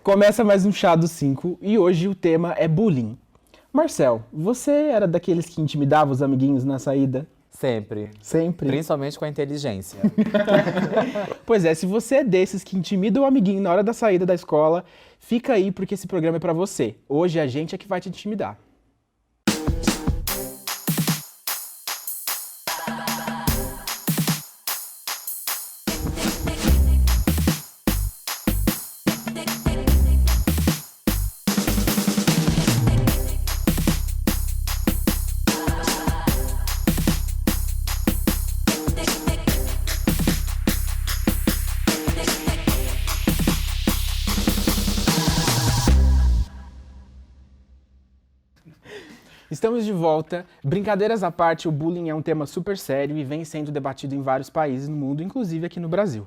Começa mais um Chá dos 5 e hoje o tema é bullying. Marcel, você era daqueles que intimidava os amiguinhos na saída? Sempre. Sempre? Principalmente com a inteligência. Pois é, se você é desses que intimida o amiguinho na hora da saída da escola, fica aí porque esse programa é pra você. Hoje a gente é que vai te intimidar. Estamos de volta. Brincadeiras à parte, o bullying é um tema super sério e vem sendo debatido em vários países no mundo, inclusive aqui no Brasil.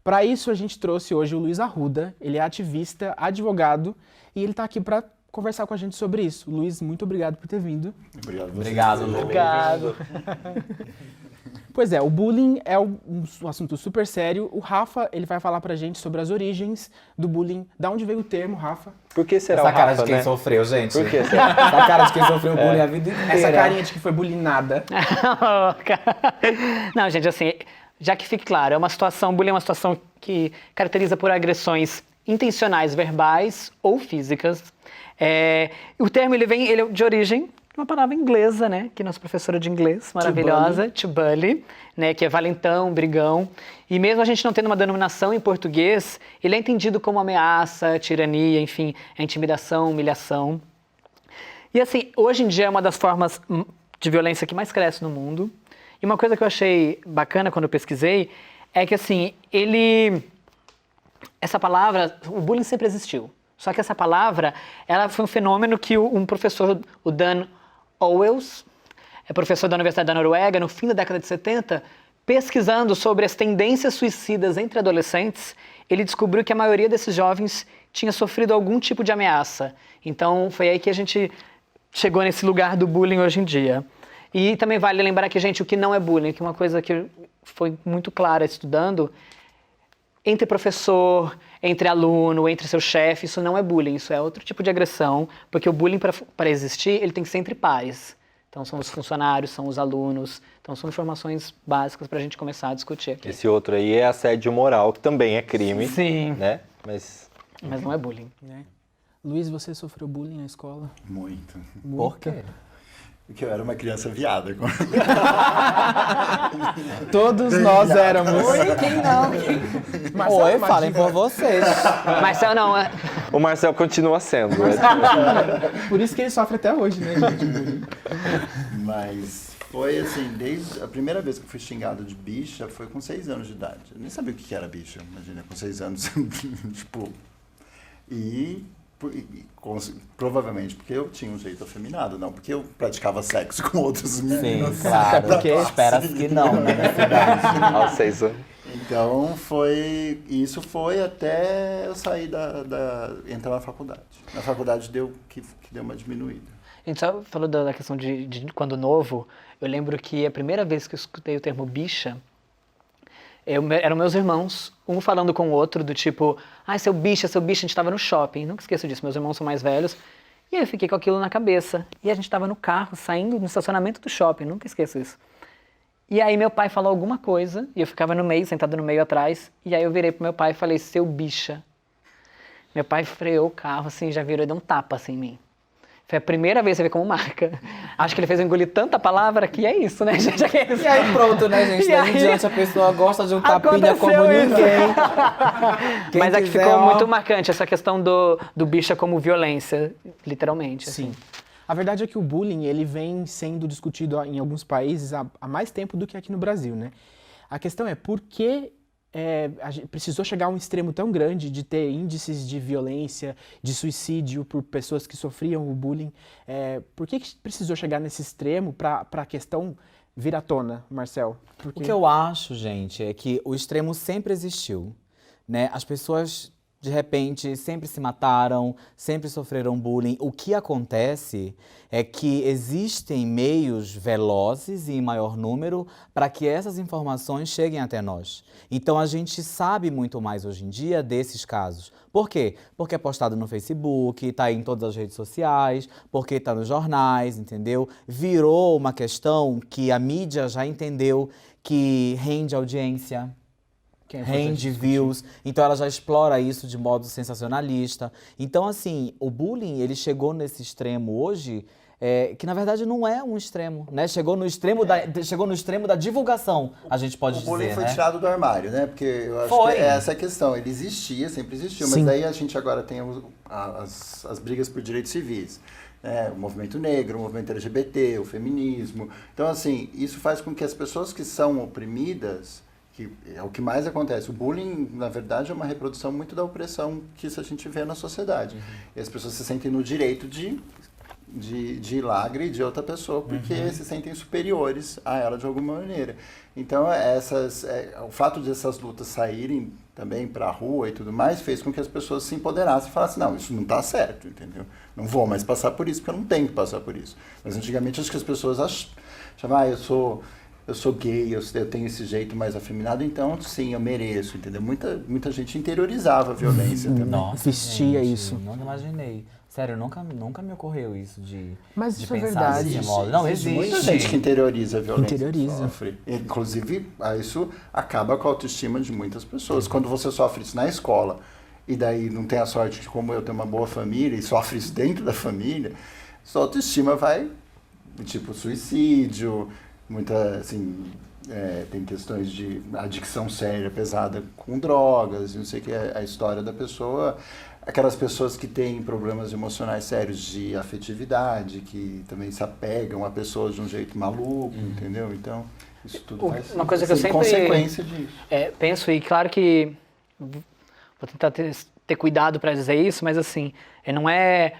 Para isso, a gente trouxe hoje o Luiz Arruda. Ele é ativista, advogado e ele está aqui para conversar com a gente sobre isso. Luiz, muito obrigado por ter vindo. Obrigado, Lu. Obrigado. Pois é, o bullying é um assunto super sério. O Rafa, ele vai falar pra gente sobre as origens do bullying. Da onde veio o termo, Rafa? Por que será Essa o cara Rafa, de quem né? sofreu, gente. Por que será? Essa cara de quem sofreu bullying a vida inteira. Essa carinha de que foi bullyingada. Não, gente, assim, já que fique claro, bullying é uma situação que caracteriza por agressões intencionais, verbais ou físicas. O termo, ele é de origem de uma palavra inglesa, né, que nossa professora de inglês, maravilhosa, to bully, né, que é valentão, brigão. E mesmo a gente não tendo uma denominação em português, ele é entendido como ameaça, tirania, enfim, intimidação, humilhação. E assim, hoje em dia é uma das formas de violência que mais cresce no mundo. E uma coisa que eu achei bacana quando eu pesquisei é que, assim, essa palavra, o bullying sempre existiu. Só que essa palavra, ela foi um fenômeno que um professor, o Dan Owels, professor da Universidade da Noruega, no fim da década de 70, pesquisando sobre as tendências suicidas entre adolescentes, ele descobriu que a maioria desses jovens tinha sofrido algum tipo de ameaça. Então, foi aí que a gente chegou nesse lugar do bullying hoje em dia. E também vale lembrar que, gente, o que não é bullying, que uma coisa que foi muito clara estudando, entre professor, entre aluno, entre seu chefe, isso não é bullying, isso é outro tipo de agressão, porque o bullying, para existir, ele tem que ser entre pares. Então, são os funcionários, são os alunos, então são informações básicas para a gente começar a discutir aqui. Esse outro aí é assédio moral, que também é crime. Sim. Né? Mas não é bullying. Luiz, você sofreu bullying na escola? Muito. Por quê? Porque eu era uma criança viada. Todos nós éramos. Oi, quem não? Marcelo, Oi, falem por vocês. Marcel, não. o Marcel continua sendo. Por isso que ele sofre até hoje, né, gente? Bullying. Mas foi assim, desde a primeira vez que eu fui xingado de bicha foi com 6 anos de idade. Eu nem sabia o que era bicha, imagina, com 6 anos, tipo... Provavelmente porque eu tinha um jeito afeminado, não porque eu praticava sexo com outros meninos. Sim, claro. porque espera-se que não, né, na cidade. Aos 6 anos. Então isso foi até eu sair entrar na faculdade. Na faculdade deu uma diminuída. A gente só falou da questão de quando novo, eu lembro que a primeira vez que eu escutei o termo bicha, eram meus irmãos, um falando com o outro, do tipo, seu bicho, a gente estava no shopping, nunca esqueço disso, meus irmãos são mais velhos, e aí eu fiquei com aquilo na cabeça, e a gente estava no carro, saindo no estacionamento do shopping, nunca esqueço isso. E aí meu pai falou alguma coisa, e eu ficava no meio, sentado no meio atrás, e aí eu virei pro meu pai e falei, seu bicha. Meu pai freou o carro, assim, já virou e deu um tapa, assim, em mim. Foi a primeira vez, você vê como marca. Acho que ele fez eu engolir tanta palavra que é isso, né, gente? E aí pronto, né, gente? E Daí aí, em diante a pessoa gosta de um tapinha como aconteceu isso. ninguém. Quem Mas é que quiser, ficou ó. muito marcante essa questão do bicha como violência, literalmente. Sim. Assim. A verdade é que o bullying, ele vem sendo discutido em alguns países há mais tempo do que aqui no Brasil, né? A questão é por que a gente precisou chegar a um extremo tão grande de ter índices de violência, de suicídio por pessoas que sofriam o bullying. Por que precisou chegar nesse extremo para a questão vir à tona, Marcel? O que eu acho, gente, é que o extremo sempre existiu, né? As pessoas de repente sempre se mataram, sempre sofreram bullying. O que acontece é que existem meios velozes e em maior número para que essas informações cheguem até nós. Então a gente sabe muito mais hoje em dia desses casos. Por quê? Porque é postado no Facebook, está em todas as redes sociais, porque está nos jornais, entendeu? Virou uma questão que a mídia já entendeu que rende audiência, rende views, então ela já explora isso de modo sensacionalista. Então, assim, o bullying, ele chegou nesse extremo hoje, que na verdade não é um extremo, né? Chegou no extremo da divulgação, a gente pode dizer, O bullying foi né? tirado do armário, né? Porque eu acho Foi. que é essa a questão. Ele existia, sempre existiu, Sim. mas daí a gente agora tem as brigas por direitos civis. O movimento negro, o movimento LGBT, o feminismo. Então, assim, isso faz com que as pessoas que são oprimidas, que é o que mais acontece. O bullying, na verdade, é uma reprodução muito da opressão que isso a gente vê na sociedade. E as pessoas se sentem no direito de ir lá agredir outra pessoa, porque se sentem superiores a ela de alguma maneira. Então, o fato de essas lutas saírem também para a rua e tudo mais, fez com que as pessoas se empoderassem e falassem, não, isso não está certo, entendeu? Não vou mais passar por isso, porque eu não tenho que passar por isso. Mas antigamente, acho que as pessoas achavam, eu sou gay, eu tenho esse jeito mais afeminado, então sim, eu mereço, entendeu? Muita gente interiorizava a violência também. Nossa, Existia gente, isso. Nunca imaginei. Sério, nunca me ocorreu isso de Mas de isso é pensar verdade. desse modo. Não, Existe existe. muita gente que interioriza a violência. Interioriza. Que sofre. Inclusive, isso acaba com a autoestima de muitas pessoas. Quando você sofre isso na escola, e daí não tem a sorte de, como eu, ter uma boa família, e sofre isso dentro da família, sua autoestima vai, tipo, suicídio, tem questões de adicção séria, pesada com drogas, não sei o que, a história da pessoa. Aquelas pessoas que têm problemas emocionais sérios de afetividade, que também se apegam a pessoas de um jeito maluco, entendeu? Então, isso tudo faz Uma coisa que eu sempre consequência disso. penso, e claro que vou tentar ter cuidado para dizer isso, mas assim, não é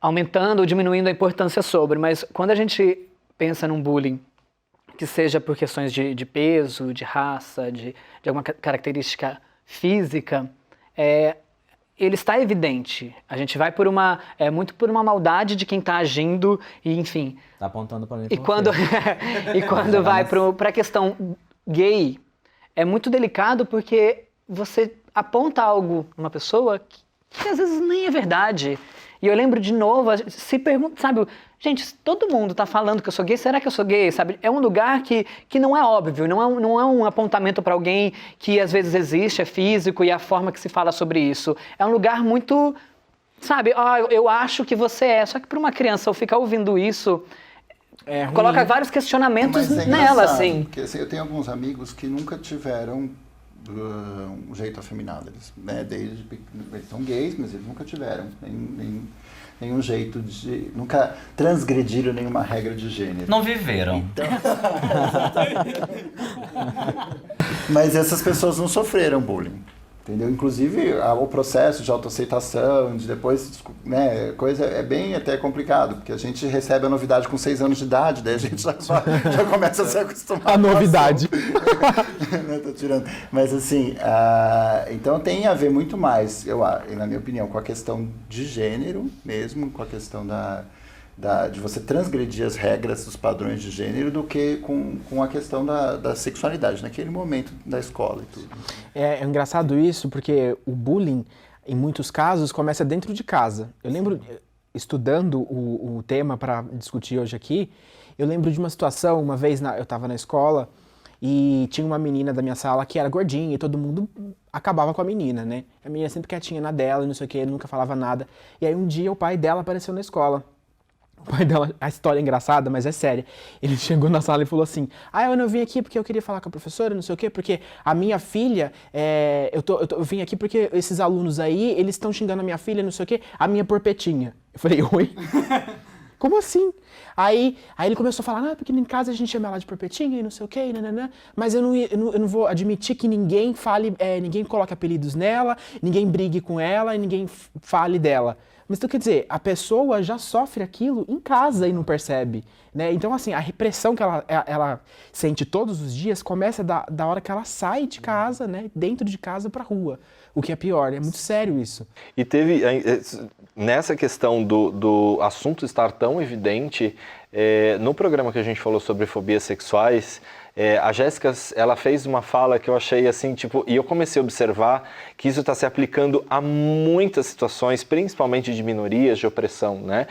aumentando ou diminuindo a importância sobre, mas quando a gente pensa num bullying, que seja por questões de peso, de raça, de alguma característica física, ele está evidente. A gente vai muito por uma maldade de quem está agindo e, enfim. Tá apontando pra mim. E quando vai para a questão gay, é muito delicado porque você aponta algo numa pessoa que às vezes nem é verdade. E eu lembro de novo, se pergunta, sabe, gente, todo mundo tá falando que eu sou gay, será que eu sou gay, sabe? É um lugar que não é óbvio, não é um apontamento para alguém que às vezes existe, é físico e a forma que se fala sobre isso. É um lugar muito, sabe, eu acho que você é, só que para uma criança eu ficar ouvindo isso, coloca vários questionamentos Mas é nela, engraçado, assim. Porque eu tenho alguns amigos que nunca tiveram um jeito afeminado. Eles, eles são gays, mas eles nunca tiveram nenhum jeito de... Nunca transgrediram nenhuma regra de gênero. Não viveram. Então... Mas essas pessoas não sofreram bullying. Entendeu? Inclusive, o processo de autoaceitação, de depois, coisa é bem até complicado, porque a gente recebe a novidade com 6 anos de idade, daí a gente já começa a se acostumar. A novidade. Tô tirando. Mas assim, então tem a ver muito mais, na minha opinião, com a questão de gênero mesmo, com a questão de você transgredir as regras dos padrões de gênero do que com a questão da sexualidade, naquele momento da escola e tudo. É engraçado isso, porque o bullying, em muitos casos, começa dentro de casa. Eu lembro, estudando o tema para discutir hoje aqui, eu lembro de uma situação, uma vez eu estava na escola e tinha uma menina da minha sala que era gordinha e todo mundo acabava com a menina, né? A menina sempre quietinha na dela e não sei o que, nunca falava nada. E aí um dia o pai dela apareceu na escola. O pai dela, a história é engraçada, mas é séria. Ele chegou na sala e falou assim, eu não vim aqui porque eu queria falar com a professora, não sei o quê, porque a minha filha, eu vim aqui porque esses alunos aí, eles estão xingando a minha filha, não sei o quê, a minha porpetinha. Eu falei, oi? Como assim? Aí ele começou a falar, porque em casa a gente chama ela de porpetinha e não sei o quê, mas eu não vou admitir que ninguém fale, ninguém coloque apelidos nela, ninguém brigue com ela e ninguém fale dela. Mas então, quer dizer, a pessoa já sofre aquilo em casa e não percebe, né? Então, assim, a repressão que ela sente todos os dias começa da hora que ela sai de casa, né? Dentro de casa pra rua. o que é pior. É muito sério isso. E teve, nessa questão do assunto estar tão evidente, no programa que a gente falou sobre fobias sexuais, a Jéssica, ela fez uma fala que eu achei assim, tipo, e eu comecei a observar que isso está se aplicando a muitas situações, principalmente de minorias, de opressão, né?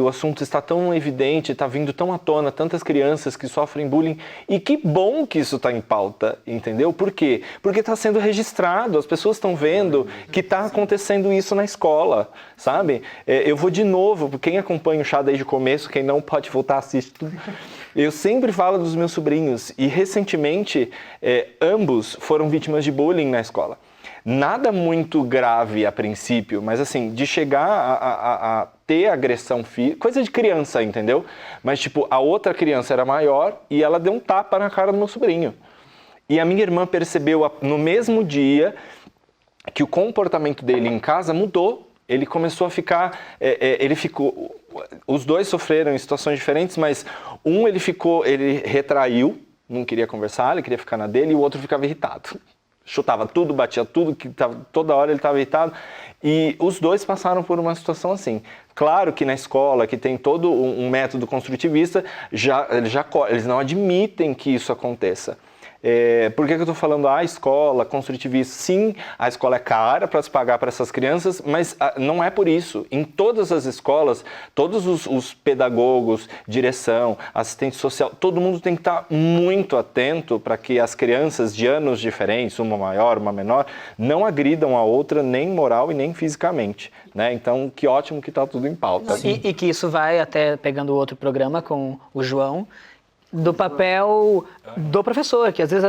O assunto está tão evidente, está vindo tão à tona, tantas crianças que sofrem bullying, e que bom que isso está em pauta, entendeu? Por quê? Porque está sendo registrado, as pessoas estão vendo que está acontecendo isso na escola, sabe? Eu vou de novo, quem acompanha o Chá desde o começo, quem não pode voltar a assistir, eu sempre falo dos meus sobrinhos, e recentemente ambos foram vítimas de bullying na escola. Nada muito grave a princípio, mas assim, de chegar a ter agressão física, coisa de criança, entendeu? Mas tipo, a outra criança era maior e ela deu um tapa na cara do meu sobrinho. E a minha irmã percebeu no mesmo dia que o comportamento dele em casa mudou. Ele começou a ficar, os dois sofreram em situações diferentes, mas ele retraiu, não queria conversar, ele queria ficar na dele, e o outro ficava irritado. Chutava tudo, batia tudo, toda hora ele estava irritado. E os dois passaram por uma situação assim. Claro que na escola, que tem todo um método construtivista, eles não admitem que isso aconteça. Por que eu estou falando a escola construtivista? Sim, a escola é cara para se pagar para essas crianças, mas não é por isso. Em todas as escolas, todos os pedagogos, direção, assistente social, todo mundo tem que estar muito atento para que as crianças de anos diferentes, uma maior, uma menor, não agridam a outra nem moral e nem fisicamente, né? Então, que ótimo que está tudo em pauta. E que isso vai, até pegando outro programa com o João, do papel do professor, que às vezes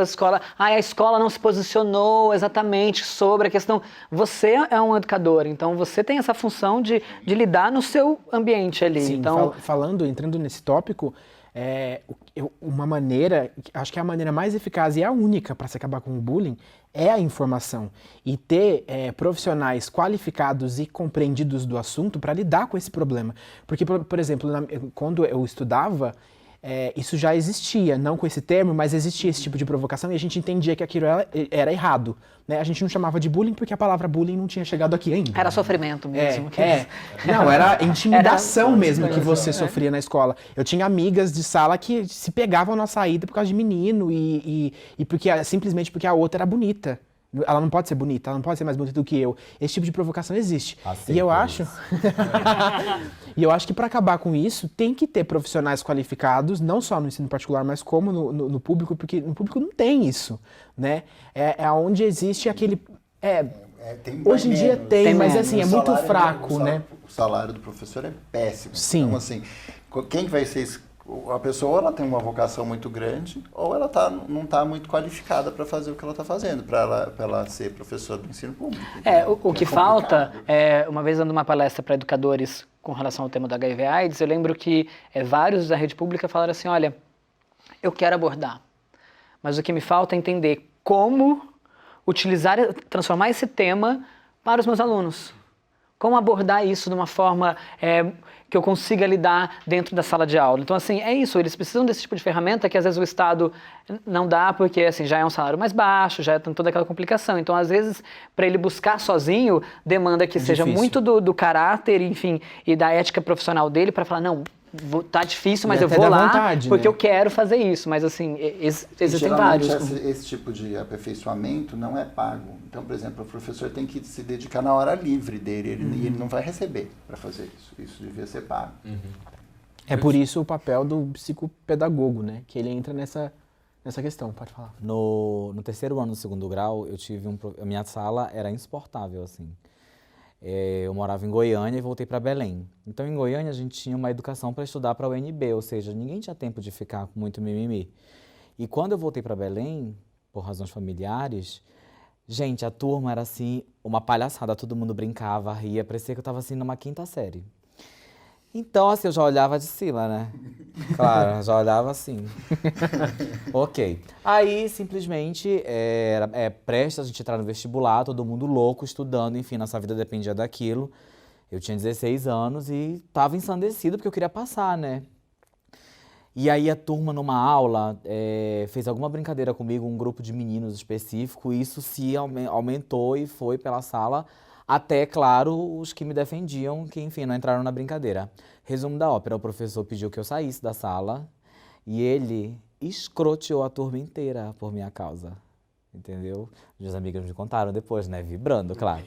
a escola não se posicionou exatamente sobre a questão. Você é um educador, então você tem essa função de lidar no seu ambiente ali. Sim, então, entrando nesse tópico, uma maneira, acho que é a maneira mais eficaz e a única para se acabar com o bullying é a informação. E ter profissionais qualificados e compreendidos do assunto para lidar com esse problema. Porque, por exemplo, quando eu estudava, isso já existia, não com esse termo, mas existia esse tipo de provocação e a gente entendia que aquilo era errado, né? A gente não chamava de bullying porque a palavra bullying não tinha chegado aqui ainda. era sofrimento mesmo. Não, era intimidação mesmo que você né? sofria na escola. Eu tinha amigas de sala que se pegavam na saída por causa de menino e simplesmente porque a outra era bonita. Ela não pode ser bonita, ela não pode ser mais bonita do que eu. Esse tipo de provocação existe. E eu acho e eu acho que para acabar com isso, tem que ter profissionais qualificados, não só no ensino particular, mas como no público, porque no público não tem isso, né? É onde existe aquele... hoje em dia tem, mas assim, é muito fraco, né? O salário do professor é péssimo. Sim. Então, assim, quem vai ser... A pessoa, ela tem uma vocação muito grande, ou ela não está muito qualificada para fazer o que ela está fazendo, para ela ser professora do ensino público. O que falta, uma vez dando uma palestra para educadores com relação ao tema do HIV/AIDS, eu lembro que vários da rede pública falaram assim, olha, eu quero abordar, mas o que me falta é entender como transformar esse tema para os meus alunos. Como abordar isso de uma forma que eu consiga lidar dentro da sala de aula. Então, assim, é isso, eles precisam desse tipo de ferramenta que às vezes o Estado não dá, porque assim, já é um salário mais baixo, já tem toda aquela complicação. Então, às vezes, para ele buscar sozinho, demanda que seja muito do caráter, enfim, e da ética profissional dele para falar, não, tá difícil, mas eu vou lá vontade, porque né? eu quero fazer isso. Mas, assim, existem vários. Esse tipo de aperfeiçoamento não é pago. Então, por exemplo, o professor tem que se dedicar na hora livre dele, e ele não vai receber para fazer isso. Isso devia ser pago. É por isso o papel do psicopedagogo, né? Que ele entra nessa questão, pode falar. No terceiro ano do segundo grau, a minha sala era insuportável, assim. Eu morava em Goiânia e voltei para Belém. Então, em Goiânia, a gente tinha uma educação para estudar para a UNB, ou seja, ninguém tinha tempo de ficar com muito mimimi. E quando eu voltei para Belém, por razões familiares, gente, a turma era assim, uma palhaçada, todo mundo brincava, ria, parecia que eu estava assim numa quinta série. Então, assim, eu já olhava de cima, né? Claro, já olhava assim. Ok. Aí, simplesmente, presta a gente entrar no vestibular, todo mundo louco, estudando, enfim, nossa vida dependia daquilo. Eu tinha 16 anos e estava ensandecido porque eu queria passar, né? E aí a turma, numa aula, fez alguma brincadeira comigo, um grupo de meninos específico, e isso se aumentou e foi pela sala, até, claro, os que me defendiam, que, enfim, não entraram na brincadeira. Resumo da ópera, o professor pediu que eu saísse da sala, e ele escroteou a turma inteira por minha causa. Entendeu? Meus amigos me contaram depois, né? Vibrando, claro.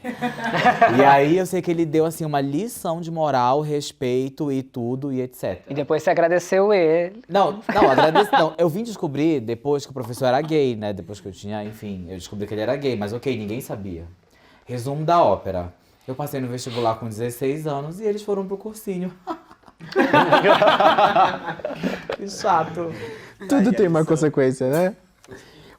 E aí eu sei que ele deu, assim, uma lição de moral, respeito e tudo, e etc. E depois você agradeceu ele. Não, agradeço. Não, eu vim descobrir depois que o professor era gay, né? Depois que eu tinha, enfim, eu descobri que ele era gay, mas ok, ninguém sabia. Resumo da ópera. Eu passei no vestibular com 16 anos e eles foram pro cursinho. Que chato. Tudo tem uma consequência, né?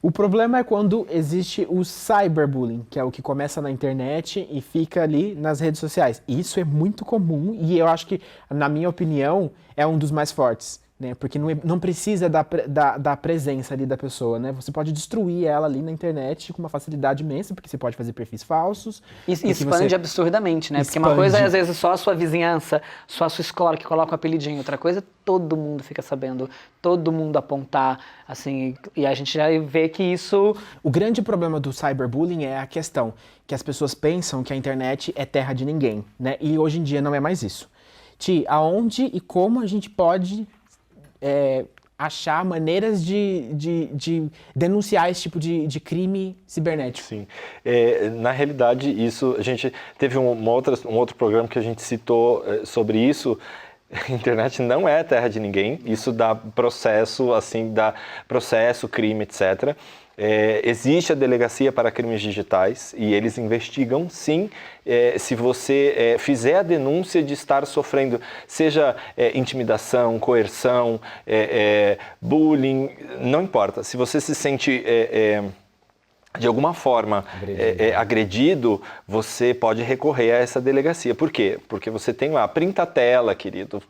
O problema é quando existe o cyberbullying, que é o que começa na internet e fica ali nas redes sociais. Isso é muito comum e eu acho que, na minha opinião, é um dos mais fortes, né? Porque não precisa da presença ali da pessoa, né? Você pode destruir ela ali na internet com uma facilidade imensa, porque você pode fazer perfis falsos. E expande absurdamente, né? Porque uma coisa é, às vezes, só a sua vizinhança, só a sua escola que coloca o apelidinho. Outra coisa, todo mundo fica sabendo, todo mundo apontar, assim, e a gente já vê que isso... O grande problema do cyberbullying é a questão que as pessoas pensam que a internet é terra de ninguém, né? E hoje em dia não é mais isso. Ti, aonde e como a gente pode achar maneiras de denunciar esse tipo de crime cibernético? Sim. Na realidade, isso, a gente teve um outro programa que a gente citou sobre isso. A internet não é terra de ninguém, isso dá processo, assim, dá processo, crime, etc. Existe a delegacia para crimes digitais e eles investigam, sim, se você fizer a denúncia de estar sofrendo, seja intimidação, coerção, bullying, não importa. Se você se sente... de alguma forma agredido, você pode recorrer a essa delegacia. Por quê? Porque você tem lá, printa a tela, querido,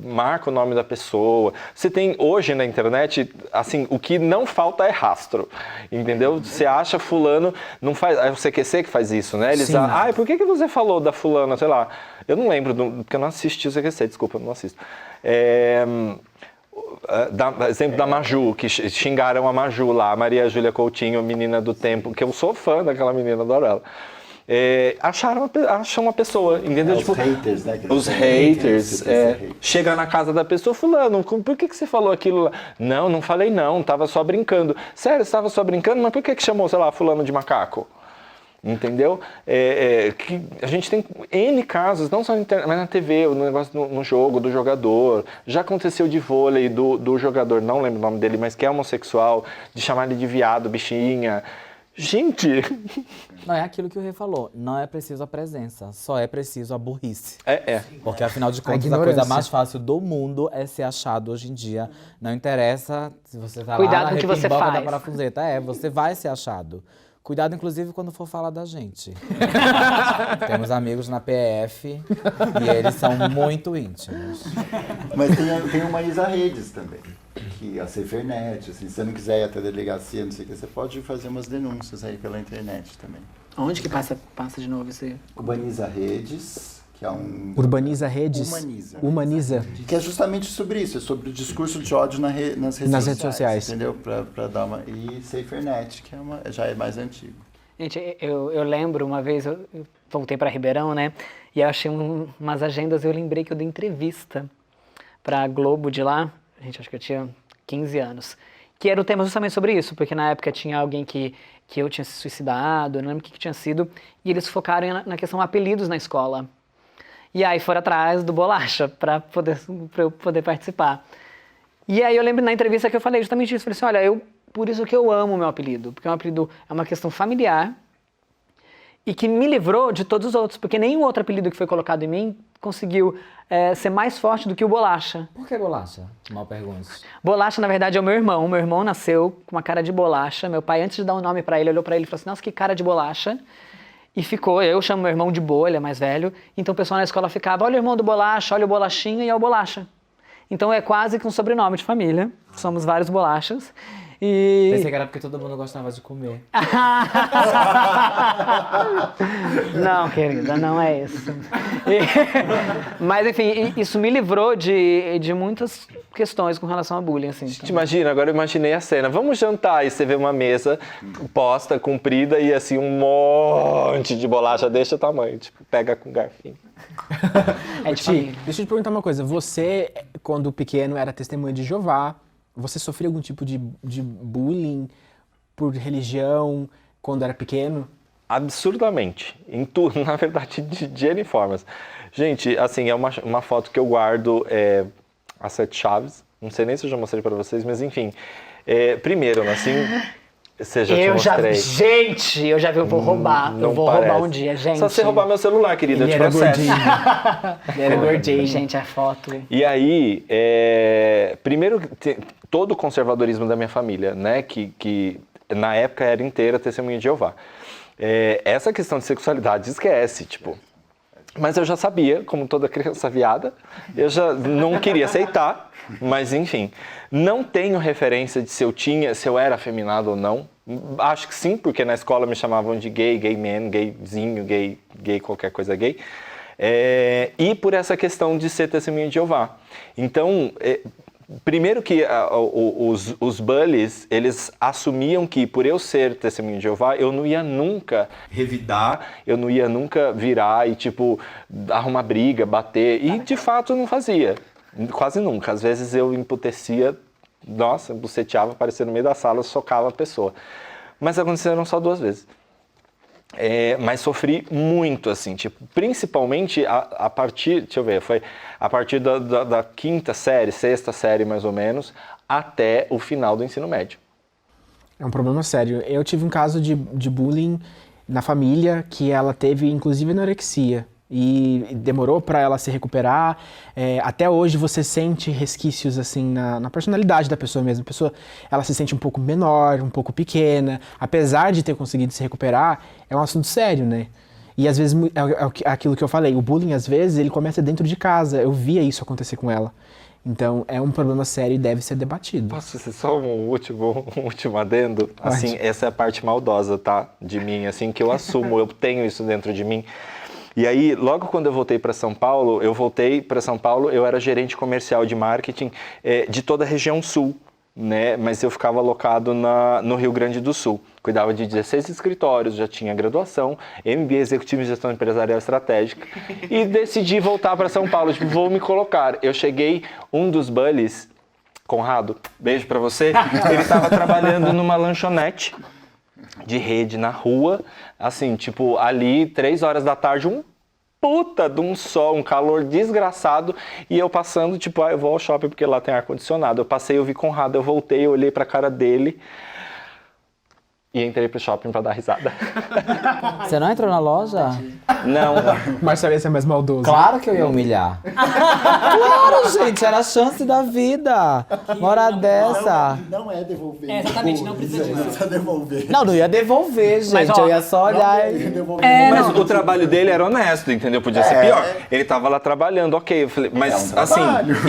marca o nome da pessoa. Você tem hoje na internet, assim, o que não falta é rastro, entendeu? Você acha fulano, não faz, é o CQC que faz isso, né? Eles, por que você falou da fulana, sei lá, eu não lembro, porque eu não assisti o CQC, desculpa, eu não assisto. Exemplo da Maju, que xingaram a Maju lá, a Maria Júlia Coutinho, menina do tempo, que eu sou fã daquela menina, adoro ela. Acham uma pessoa, entendeu? Os haters, né? Os haters. Chega na casa da pessoa, fulano, por que você falou aquilo lá? Não falei não, tava só brincando. Sério, você tava só brincando? Mas por que chamou, sei lá, fulano de macaco? Entendeu? Que a gente tem N casos, não só na internet, mas na TV, no negócio no jogo, do jogador. Já aconteceu de vôlei do jogador, não lembro o nome dele, mas que é homossexual, de chamar ele de viado, bichinha. Gente! Não é aquilo que o Rê falou, não é preciso a presença, só é preciso a burrice. Porque afinal de contas, a coisa mais fácil do mundo é ser achado hoje em dia. Não interessa se você tá Cuidado lá com na o que você repimboca da faz. parafuseta. Você vai ser achado. Cuidado, inclusive, quando for falar da gente. Temos amigos na PF e eles são muito íntimos. Mas tem uma Isa Redes também, que a Sefernet, assim, se você não quiser ir até a delegacia, não sei o que, você pode fazer umas denúncias aí pela internet também. Onde que passa de novo isso? Urbaniza Redes, que é um... Urbaniza redes? Humaniza. Que é justamente sobre isso, é sobre o discurso de ódio nas redes sociais. Entendeu? Pra dar uma... E Safernet, que já é mais antigo. Gente, eu lembro uma vez, eu voltei para Ribeirão, né? E eu achei umas agendas, eu lembrei que eu dei entrevista pra Globo de lá, gente, acho que eu tinha 15 anos, que era o tema justamente sobre isso, porque na época tinha alguém que eu tinha se suicidado, eu não lembro o que tinha sido, e eles focaram na questão apelidos na escola. E aí foram atrás do Bolacha pra eu poder participar. E aí eu lembro na entrevista que eu falei justamente isso. Falei assim, olha, por isso que eu amo o meu apelido. Porque o meu apelido é uma questão familiar e que me livrou de todos os outros. Porque nenhum outro apelido que foi colocado em mim conseguiu ser mais forte do que o Bolacha. Por que Bolacha? Mal pergunto. Bolacha, na verdade, é o meu irmão. Meu irmão nasceu com uma cara de bolacha. Meu pai, antes de dar um nome pra ele, olhou pra ele e falou assim, nossa, que cara de bolacha. E ficou, eu chamo meu irmão de Bolha, mais velho, então o pessoal na escola ficava, olha o irmão do Bolacha, olha o Bolachinha e é o Bolacha. Então é quase que um sobrenome de família, somos vários Bolachas. Pensei que era porque todo mundo gostava de comer. Não, querida, não é isso. Mas, enfim, isso me livrou de muitas questões com relação a bullying, assim. Gente, imagina, agora eu imaginei a cena. Vamos jantar e você vê uma mesa posta, comprida e assim um monte de bolacha desse tamanho. Tipo, pega com garfinho. É de família. Deixa eu te perguntar uma coisa. Você, quando pequeno, era testemunha de Jeová. Você sofria algum tipo de bullying por religião quando era pequeno? Absurdamente. Em tudo, na verdade, de N formas. Gente, assim, é uma foto que eu guardo a 7 chaves. Não sei nem se eu já mostrei pra vocês, mas enfim. Primeiro, assim, você já te mostrei. Gente, eu já vi, eu vou roubar. Não Eu vou parece. roubar um dia, gente. Só você roubar meu celular, querida, Ele eu te era processo. gordinho. Ele era gordinho. Gente, é foto. E aí, primeiro, todo o conservadorismo da minha família, né, que na época era inteira testemunha de Jeová. Essa questão de sexualidade, esquece, tipo. Mas eu já sabia, como toda criança viada, eu já não queria aceitar, mas enfim. Não tenho referência de se eu era afeminado ou não. Acho que sim, porque na escola me chamavam de gay, gay man, gayzinho, gay, qualquer coisa gay. E por essa questão de ser testemunha de Jeová. Então, primeiro que os bullies, eles assumiam que por eu ser testemunha de Jeová, eu não ia nunca revidar, eu não ia nunca virar e, tipo, arrumar briga, bater. E, de fato, eu não fazia. Quase nunca. Às vezes eu emputecia, nossa, buceteava, aparecia no meio da sala, socava a pessoa. Mas aconteceram só 2 vezes. Mas sofri muito, assim, tipo, principalmente a partir, deixa eu ver, foi a partir da 5ª série, 6ª série mais ou menos, até o final do ensino médio. É um problema sério. Eu tive um caso de bullying na família que ela teve, inclusive, anorexia. E demorou para ela se recuperar. Até hoje você sente resquícios assim na personalidade da pessoa mesmo. A pessoa, ela se sente um pouco menor, um pouco pequena. Apesar de ter conseguido se recuperar, é um assunto sério, né? E às vezes, é aquilo que eu falei, o bullying às vezes ele começa dentro de casa. Eu via isso acontecer com ela. Então é um problema sério e deve ser debatido. Posso ser só um último adendo? Assim, essa é a parte maldosa, tá? De mim, assim, que eu assumo, eu tenho isso dentro de mim. E aí, logo quando eu voltei para São Paulo, eu era gerente comercial de marketing de toda a região sul, né? Mas eu ficava alocado no Rio Grande do Sul. Cuidava de 16 escritórios, já tinha graduação, MBA Executivo em Gestão Empresarial Estratégica. E decidi voltar para São Paulo, tipo, vou me colocar. Eu cheguei, um dos bullies, Conrado, beijo para você, ele estava trabalhando numa lanchonete de rede na rua, assim, tipo, ali, 3 horas da tarde, um puta de um sol, um calor desgraçado, e eu passando, tipo, eu vou ao shopping porque lá tem ar-condicionado. Eu passei, eu vi Conrado, eu voltei, eu olhei pra cara dele e entrei pro shopping pra dar risada. Você não entrou na loja? Não. Marcelo ia ser mais maldoso. Claro que eu ia humilhar. Claro, gente, era a chance da vida. Uma hora dessa. Não é devolver. Exatamente, não precisa disso. Não precisa devolver. Não ia devolver, gente. Mas, ó, eu ia só olhar e... Mas o trabalho dele era honesto, entendeu? Podia ser pior. Ele tava lá trabalhando, ok. Eu falei, mas assim,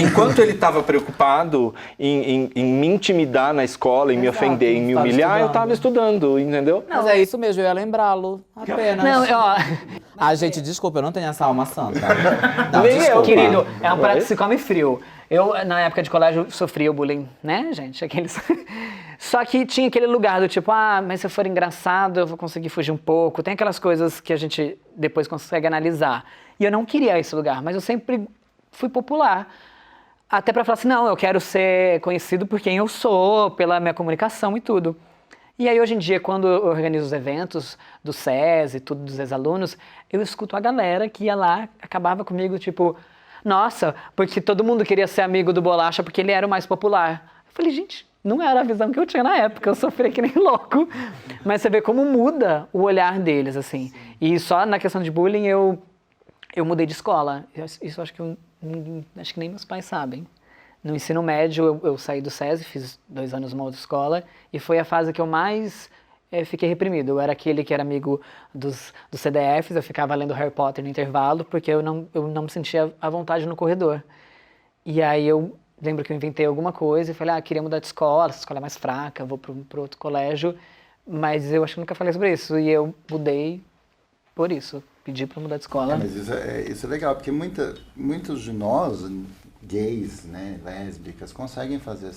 enquanto ele tava preocupado em me intimidar na escola, em me ofender, em me tava humilhar, eu estudando. tava estudando, entendeu? Mas é isso mesmo, eu ia lembrá-lo. Apenas. Não, ó, Gente, desculpa, eu não tenho essa alma santa. Não, Nem eu, desculpa. querido, é um prato que se come frio. Eu, na época de colégio, sofria o bullying, né, gente? Aqueles... Só que tinha aquele lugar do tipo, mas se eu for engraçado, eu vou conseguir fugir um pouco. Tem aquelas coisas que a gente depois consegue analisar. E eu não queria esse lugar, mas eu sempre fui popular. Até pra falar assim, não, eu quero ser conhecido por quem eu sou, pela minha comunicação e tudo. E aí, hoje em dia, quando eu organizo os eventos do SESI, tudo dos ex-alunos, eu escuto a galera que ia lá, acabava comigo, tipo, nossa, porque todo mundo queria ser amigo do Bolacha porque ele era o mais popular. Eu falei, gente, não era a visão que eu tinha na época, eu sofri que nem louco. Mas você vê como muda o olhar deles, assim. E só na questão de bullying, eu mudei de escola. Isso acho que nem meus pais sabem. No ensino médio, eu saí do SESI, fiz 2 anos numa outra escola, e foi a fase que eu mais fiquei reprimido. Eu era aquele que era amigo dos CDFs, eu ficava lendo Harry Potter no intervalo, porque eu não me sentia à vontade no corredor. E aí eu lembro que eu inventei alguma coisa e falei, queria mudar de escola, essa escola é mais fraca, vou para outro colégio. Mas eu acho que nunca falei sobre isso. E eu mudei por isso, pedi para mudar de escola. Mas isso é legal, porque muitos de nós, gays, né, lésbicas, conseguem fazer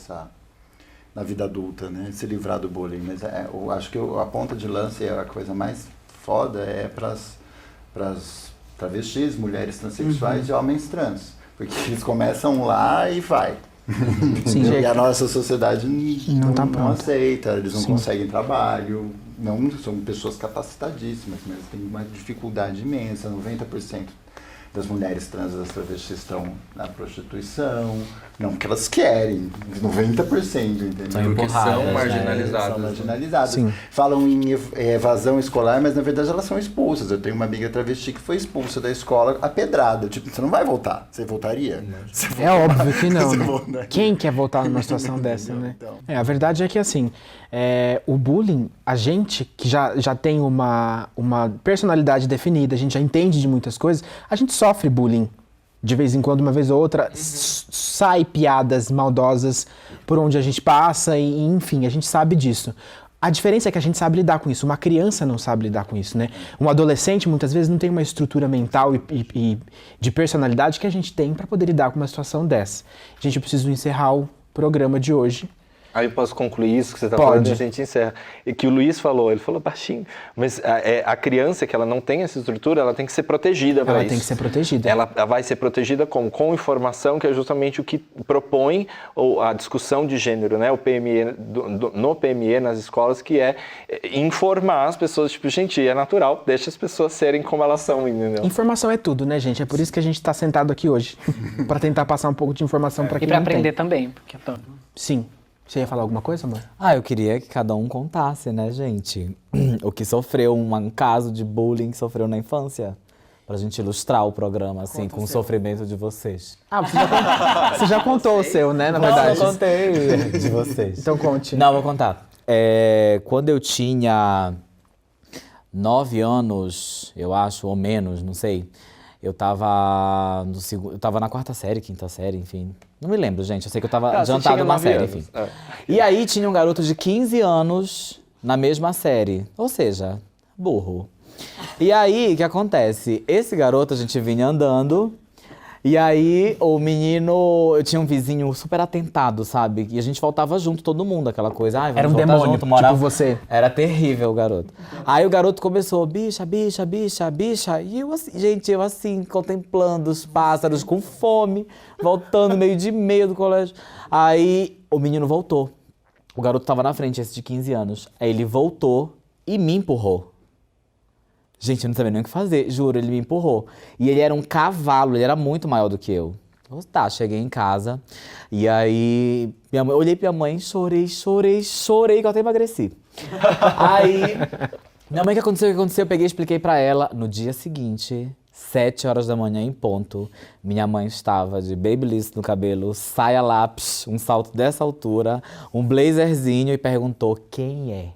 na vida adulta, né, se livrar do bullying. Mas eu acho que a ponta de lança e a coisa mais foda é para as travestis, mulheres transexuais e homens trans. Porque eles começam lá e vai. Sim, e a nossa sociedade não aceita, eles não Sim. conseguem trabalho, não são pessoas capacitadíssimas, mas tem uma dificuldade imensa. 90% das mulheres trans e das travestis estão na prostituição, não porque elas querem, 90%, entendeu? São Porque empurradas, são né? marginalizadas. São marginalizadas. Sim. Falam em evasão escolar, mas na verdade elas são expulsas. Eu tenho uma amiga travesti que foi expulsa da escola apedrada. Tipo, você não vai voltar. Você voltaria? É óbvio que não, Você né? voltaria? Quem quer voltar numa situação dessa, né? Então. A verdade é que, assim, o bullying, a gente que já tem uma personalidade definida, a gente já entende de muitas coisas, a gente sofre bullying. De vez em quando, uma vez ou outra, sai piadas maldosas por onde a gente passa e, enfim, a gente sabe disso. A diferença é que a gente sabe lidar com isso. Uma criança não sabe lidar com isso, né? Um adolescente, muitas vezes, não tem uma estrutura mental e de personalidade que a gente tem para poder lidar com uma situação dessa. Gente, eu preciso encerrar o programa de hoje. Aí eu posso concluir isso que você está Pode. falando e a gente encerra. E que o Luiz falou, ele falou baixinho, mas a criança que ela não tem essa estrutura, ela tem que ser protegida para Ela isso. tem que ser protegida. Ela vai ser protegida com informação, que é justamente o que propõe a discussão de gênero, né? O PME, no PME, nas escolas, que é informar as pessoas, tipo, gente, é natural, deixa as pessoas serem como elas são, entendeu? Informação é tudo, né, gente? É por isso que a gente está sentado aqui hoje. para tentar passar um pouco de informação para E quem para não tem. aprender também, porque eu tô... Sim. Você ia falar alguma coisa, amor? Eu queria que cada um contasse, né, gente? O que sofreu, um caso de bullying que sofreu na infância. Pra gente ilustrar o programa, assim, com o sofrimento de vocês. Você já contou o seu, né, na verdade? Não, eu contei de vocês. Então conte. Não, vou contar. Quando eu tinha 9 anos, eu acho, ou menos, não sei. Eu tava na 4ª série, 5ª série, enfim. Não me lembro, gente. Eu sei que eu tava Você adiantado tinha uma 9 série, anos. enfim. E aí tinha um garoto de 15 anos na mesma série. Ou seja, burro. E aí, o que acontece? Esse garoto, a gente vinha andando. E aí, o menino... Eu tinha um vizinho super atentado, sabe? E a gente voltava junto, todo mundo, aquela coisa. Ai, vamos Era um voltar demônio, junto, morava... tipo você. Era terrível o garoto. Aí o garoto começou, bicha, bicha, bicha, bicha. E eu assim, gente, contemplando os pássaros com fome, voltando meio de meio do colégio. Aí o menino voltou. O garoto tava na frente, esse de 15 anos. Aí ele voltou e me empurrou. Gente, eu não sabia nem o que fazer, juro, ele me empurrou. E ele era um cavalo, ele era muito maior do que eu. Tá, cheguei em casa, e aí eu olhei pra minha mãe, chorei, que eu até emagreci. Aí, minha mãe, o que aconteceu? Eu peguei e expliquei pra ela. No dia seguinte, 7 horas da manhã em ponto, minha mãe estava de babyliss no cabelo, saia lápis, um salto dessa altura, um blazerzinho e perguntou, quem é?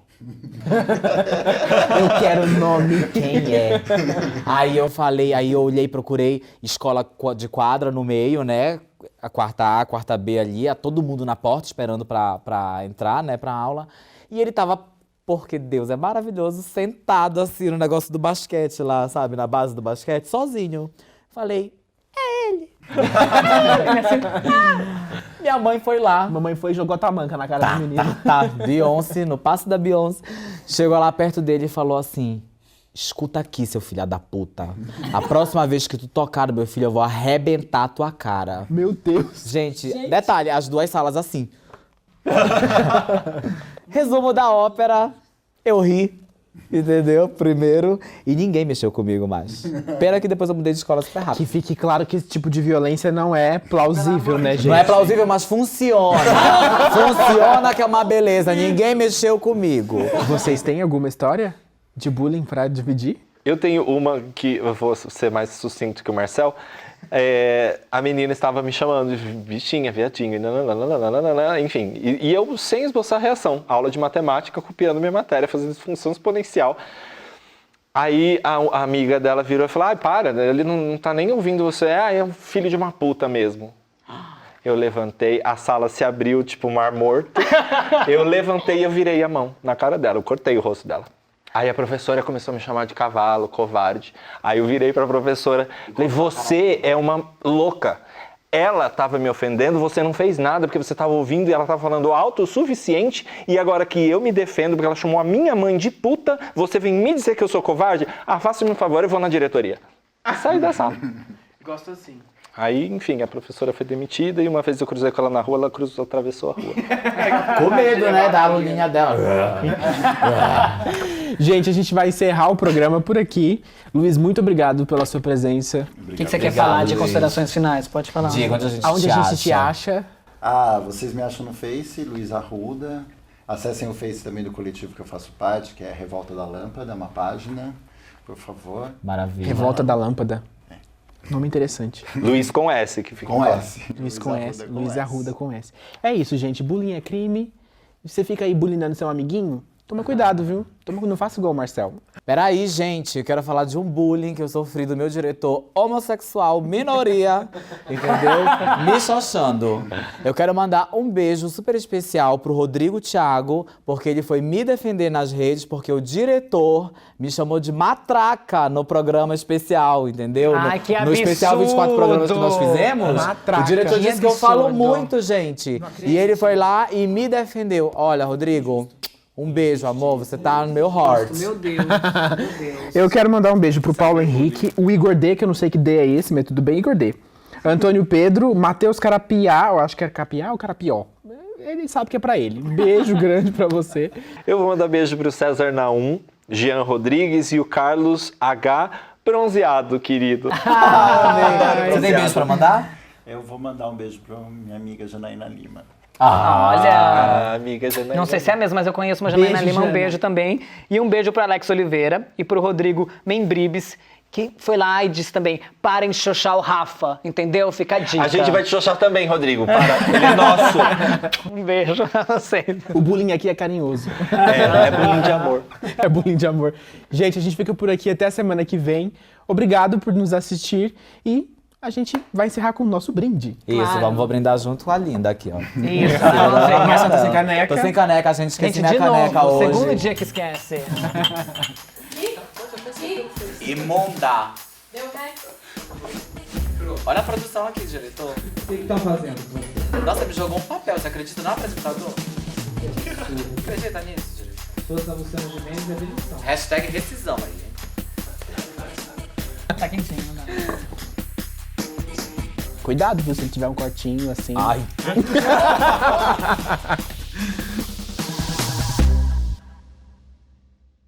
Eu quero o nome. Quem é? Aí eu olhei, procurei escola de quadra no meio, né? A 4ª A, a 4ª B ali, todo mundo na porta esperando pra entrar, né, pra aula. E ele tava, porque Deus é maravilhoso, sentado assim no negócio do basquete lá, sabe? Na base do basquete, sozinho. Falei, é ele. Minha mãe foi lá. Mamãe foi e jogou a tamanca na cara do menino. Beyoncé, no passo da Beyoncé, chegou lá perto dele e falou assim, escuta aqui, seu filho da puta, a próxima vez que tu tocar no meu filho, eu vou arrebentar a tua cara. Meu Deus. Gente, detalhe, as 2 salas assim. Resumo da ópera, eu ri, entendeu? Primeiro, e ninguém mexeu comigo mais. Pena que depois eu mudei de escola super rápido. Que fique claro que esse tipo de violência não é plausível, né, gente? Não é plausível, mas funciona. Funciona que é uma beleza. Ninguém mexeu comigo. Vocês têm alguma história de bullying pra dividir? Eu tenho uma que eu vou ser mais sucinto que o Marcel. A menina estava me chamando de bichinha, viadinho, enfim. E eu, sem esboçar reação, aula de matemática, copiando minha matéria, fazendo função exponencial. Aí a amiga dela virou e falou, para, ele não tá nem ouvindo você, é um filho de uma puta mesmo. Eu levantei, a sala se abriu, tipo Mar Morto. Eu levantei e eu virei a mão na cara dela, eu cortei o rosto dela. Aí a professora começou a me chamar de cavalo, covarde. Aí eu virei pra professora, falei, você é uma louca. Ela estava me ofendendo, você não fez nada porque você estava ouvindo e ela estava falando alto o suficiente e agora que eu me defendo porque ela chamou a minha mãe de puta, você vem me dizer que eu sou covarde? Ah, faça-me um favor, eu vou na diretoria. Sai da sala. Gosto assim. Aí, enfim, a professora foi demitida e uma vez eu cruzei com ela na rua, ela atravessou a rua. Com medo, né, da aluninha dela. Gente, a gente vai encerrar o programa por aqui. Luiz, muito obrigado pela sua presença. O que você quer falar de considerações finais? Pode falar. Diga onde a gente Aonde a gente te acha? Vocês me acham no Face, Luiz Arruda. Acessem o Face também do coletivo que eu faço parte, que é Revolta da Lâmpada, é uma página, por favor. Maravilha. Revolta da Lâmpada. Nome interessante. Luiz com S, que fica Com embaixo. S. Luiz com S. Arruda Luiz S. Arruda com S. É isso, gente. Bullying é crime. Você fica aí bullyingando seu amiguinho? Toma cuidado, viu? Não faça igual o Marcel. Peraí, gente, eu quero falar de um bullying que eu sofri do meu diretor homossexual, minoria, entendeu? Me xoxando. Eu quero mandar um beijo super especial pro Rodrigo Thiago, porque ele foi me defender nas redes, porque o diretor me chamou de matraca no programa especial, entendeu? Ai, que no especial 24 programas que nós fizemos. Matraca. O diretor Que disse que eu falo absurdo. muito, gente. E ele foi lá e me defendeu. Olha, Rodrigo, um beijo, amor. Você tá no meu heart. Meu Deus, meu Deus. Eu quero mandar um beijo pro Paulo Henrique, o Igor D, que eu não sei que D é esse, mas tudo bem, Igor D. Antônio Pedro, Matheus Carapiá, eu acho que é Capiá ou Carapió. Ele sabe que é pra ele. Um beijo grande pra você. Eu vou mandar beijo pro César Naum, Jean Rodrigues e o Carlos H. Bronzeado, querido. Você tem beijo pra mandar? Eu vou mandar um beijo pra minha amiga Janaína Lima. Olha. Amiga Janaína. Não sei se é a mesma, mas eu conheço uma Janaína Beijo, Lima, um Jana. beijo também. E um beijo pro Alex Oliveira e pro Rodrigo Membribes, que foi lá e disse também, parem de xoxar o Rafa, entendeu? Fica a dica. A gente vai te xoxar também, Rodrigo. Para, ele é nosso. Um beijo pra vocês. O bullying aqui é carinhoso. É bullying de amor. É bullying de amor. Gente, a gente fica por aqui até a semana que vem. Obrigado por nos assistir e a gente vai encerrar com o nosso brinde. Isso, vou brindar junto com a Linda aqui, ó. Isso. Marcia tá sem caneca. Tô sem caneca, a gente esquece Gente, minha de caneca novo, hoje. segundo dia que esquece. Imunda. Olha a produção aqui, diretor. O que estão fazendo? Nossa, me jogou um papel, você acredita no apresentador? Acredita nisso, diretor? Estamos sendo de menos é demissão. Hashtag rescisão aí, hein? Tá quentinho, né? Cuidado, viu, se ele tiver um cortinho assim. Ai.